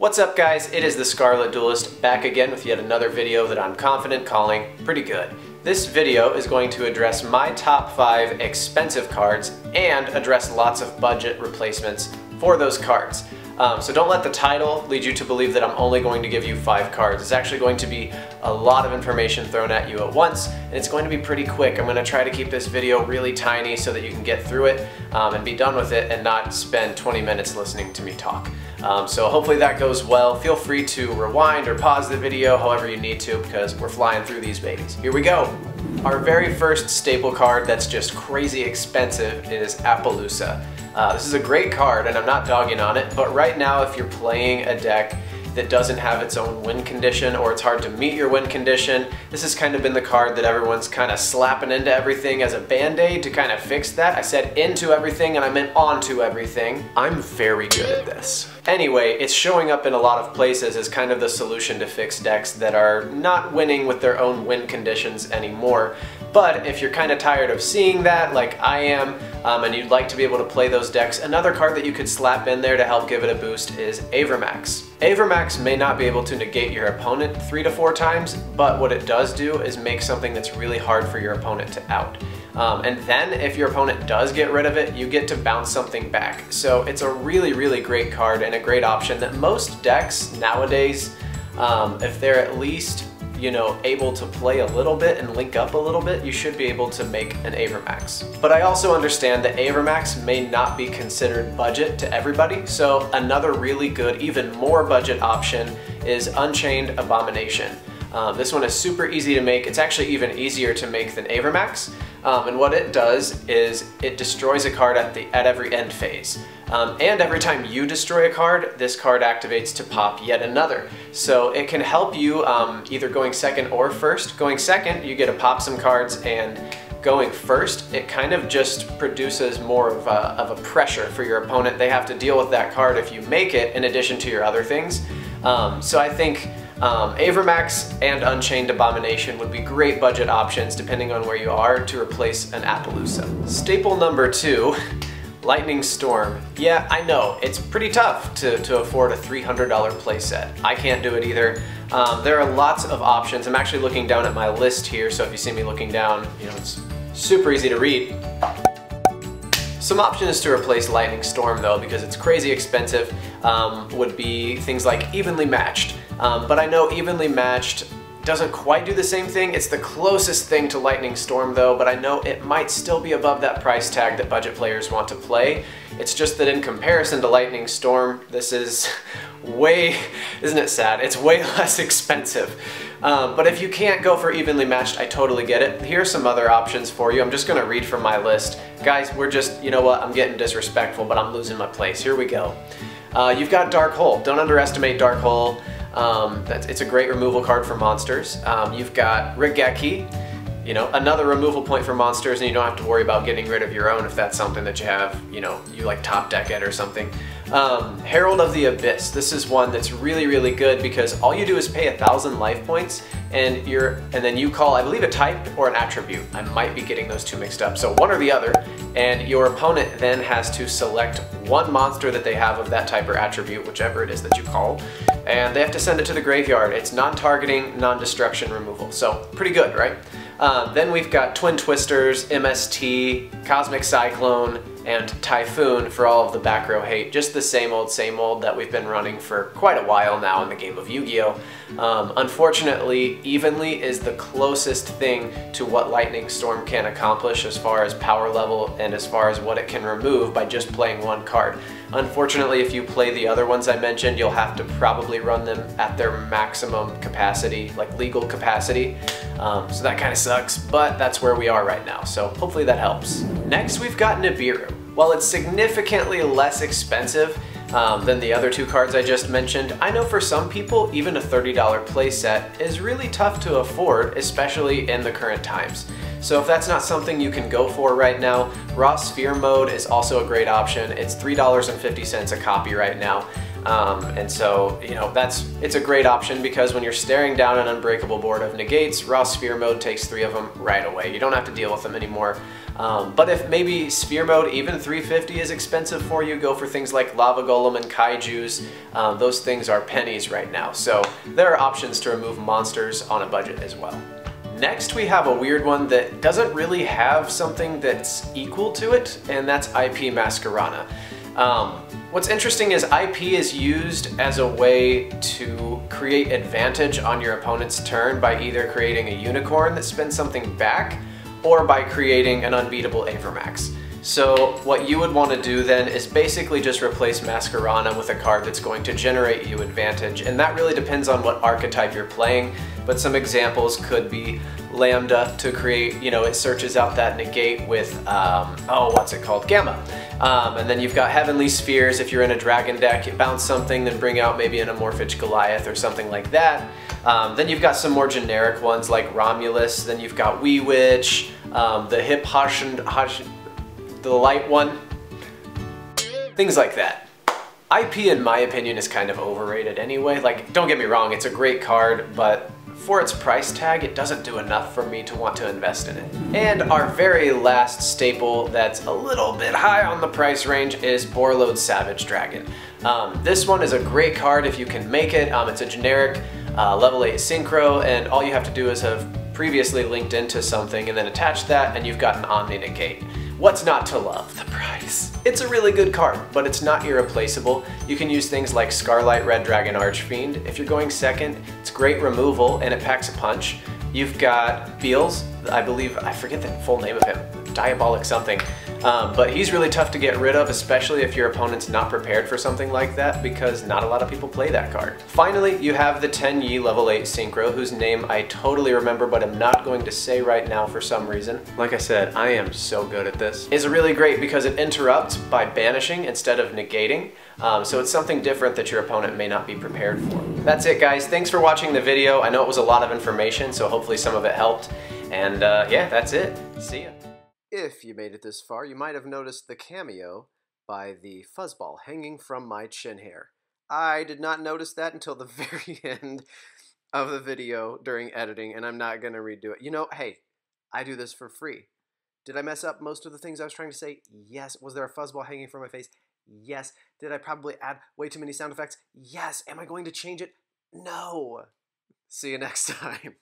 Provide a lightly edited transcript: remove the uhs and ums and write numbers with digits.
What's up guys, it is the Scarlet Duelist back again with yet another video that I'm confident calling pretty good. This video is going to address my top 5 expensive cards and address lots of budget replacements for those cards. So don't let the title lead you to believe that I'm only going to give you 5 cards. It's actually going to be a lot of information thrown at you at once, and it's going to be pretty quick. I'm going to try to keep this video really tiny so that you can get through it and be done with it and not spend 20 minutes listening to me talk. So hopefully that goes well. Feel free to rewind or pause the video however you need to because we're flying through these babies. Here we go. Our very first staple card that's just crazy expensive is Appaloosa. This is a great card and I'm not dogging on it, but right now if you're playing a deck that doesn't have its own win condition or it's hard to meet your win condition, this has kind of been the card that everyone's kind of slapping into everything as a band-aid to kind of fix that. I said into everything and I meant onto everything. I'm very good at this. Anyway, it's showing up in a lot of places as kind of the solution to fix decks that are not winning with their own win conditions anymore. But if you're kind of tired of seeing that, like I am, and you'd like to be able to play those decks, another card that you could slap in there to help give it a boost is Avermax. Avermax may not be able to negate your opponent 3 to 4 times, but what it does do is make something that's really hard for your opponent to out. And then if your opponent does get rid of it, you get to bounce something back. So it's a really, really great card and a great option that most decks nowadays, if they're at least able to play a little bit and link up a little bit, you should be able to make an Avermax. But I also understand that Avermax may not be considered budget to everybody, so another really good, even more budget option is Unchained Abomination. This one is super easy to make. It's actually even easier to make than Avermax. And what it does is it destroys a card at every end phase. And every time you destroy a card, this card activates to pop yet another. So it can help you either going second or first. Going second, you get to pop some cards, and going first, it kind of just produces more of a pressure for your opponent. They have to deal with that card if you make it in addition to your other things. So I think Avermax and Unchained Abomination would be great budget options depending on where you are to replace an Appaloosa. Staple number 2, Lightning Storm. Yeah, I know, it's pretty tough to afford a $300 playset. I can't do it either. There are lots of options. I'm actually looking down at my list here, so if you see me looking down, it's super easy to read. Some options to replace Lightning Storm though, because it's crazy expensive, would be things like Evenly Matched. But I know Evenly Matched doesn't quite do the same thing. It's the closest thing to Lightning Storm though, but I know it might still be above that price tag that budget players want to play. It's just that in comparison to Lightning Storm, this is way, isn't it sad? It's way less expensive. But if you can't go for Evenly Matched, I totally get it. Here are some other options for you. I'm just gonna read from my list. Guys, we're just, you know what, I'm getting disrespectful, but I'm losing my place. Here we go. You've got Dark Hole. Don't underestimate Dark Hole. It's a great removal card for monsters. You've got Regeki, another removal point for monsters, and you don't have to worry about getting rid of your own if that's something that you have, you like top deck it or something. Herald of the Abyss. This is one that's really, really good because all you do is pay 1,000 life points and then you call, I believe, a type or an attribute. I might be getting those two mixed up. So one or the other, and your opponent then has to select one monster that they have of that type or attribute, whichever it is that you call, and they have to send it to the graveyard. It's non-targeting, non-destruction removal. So pretty good, right? Then we've got Twin Twisters, MST, Cosmic Cyclone, and Typhoon for all of the back row hate. Just the same old that we've been running for quite a while now in the game of Yu-Gi-Oh! Unfortunately, Evenly is the closest thing to what Lightning Storm can accomplish as far as power level and as far as what it can remove by just playing one card. Unfortunately, if you play the other ones I mentioned, you'll have to probably run them at their maximum capacity, like legal capacity. So that kind of sucks, but that's where we are right now, so hopefully that helps. Next, we've got Nibiru. While it's significantly less expensive than the other 2 cards I just mentioned, I know for some people, even a $30 playset is really tough to afford, especially in the current times. So if that's not something you can go for right now, Raw Sphere Mode is also a great option. It's $3.50 a copy right now. And so, it's a great option because when you're staring down an unbreakable board of negates, Raw Sphere Mode takes 3 of them right away. You don't have to deal with them anymore. But if maybe Sphere Mode, even 350 is expensive for you, go for things like Lava Golem and Kaijus. Those things are pennies right now, so there are options to remove monsters on a budget as well. Next, we have a weird one that doesn't really have something that's equal to it, and that's IP Massacre Anna. What's interesting is IP is used as a way to create advantage on your opponent's turn by either creating a unicorn that spins something back, or by creating an unbeatable Avermax. So what you would want to do then is basically just replace Massacre Anna with a card that's going to generate you advantage, and that really depends on what archetype you're playing, but some examples could be Lambda to create, you know, it searches out that negate with, what's it called? Gamma. And then you've got Heavenly Spheres. If you're in a dragon deck, you bounce something, then bring out maybe an Amorphage Goliath or something like that. Then you've got some more generic ones like Romulus, then you've got Wee Witch, the Hip the light one, things like that. IP, in my opinion, is kind of overrated anyway. Like, don't get me wrong, it's a great card, but for its price tag, it doesn't do enough for me to want to invest in it. And our very last staple that's a little bit high on the price range is Borreload Savage Dragon. This one is a great card if you can make it. It's a generic level 8 synchro, and all you have to do is have previously linked into something and then attach that, and you've got an Omni Negate. What's not to love? The price. It's a really good card, but it's not irreplaceable. You can use things like Scarlet Red Dragon Archfiend. If you're going second, it's great removal and it packs a punch. You've got Beals, I believe, I forget the full name of him, Diabolic something. But he's really tough to get rid of, especially if your opponent's not prepared for something like that, because not a lot of people play that card. Finally, you have the 10 Yi level 8 Synchro, whose name I totally remember but am not going to say right now for some reason. Like I said, I am so good at this. It's really great because it interrupts by banishing instead of negating, so it's something different that your opponent may not be prepared for. That's it, guys. Thanks for watching the video. I know it was a lot of information, so hopefully some of it helped. And yeah, that's it. See ya. If you made it this far, you might have noticed the cameo by the fuzzball hanging from my chin hair. I did not notice that until the very end of the video during editing, and I'm not going to redo it. You know, hey, I do this for free. Did I mess up most of the things I was trying to say? Yes. Was there a fuzzball hanging from my face? Yes. Did I probably add way too many sound effects? Yes. Am I going to change it? No. See you next time.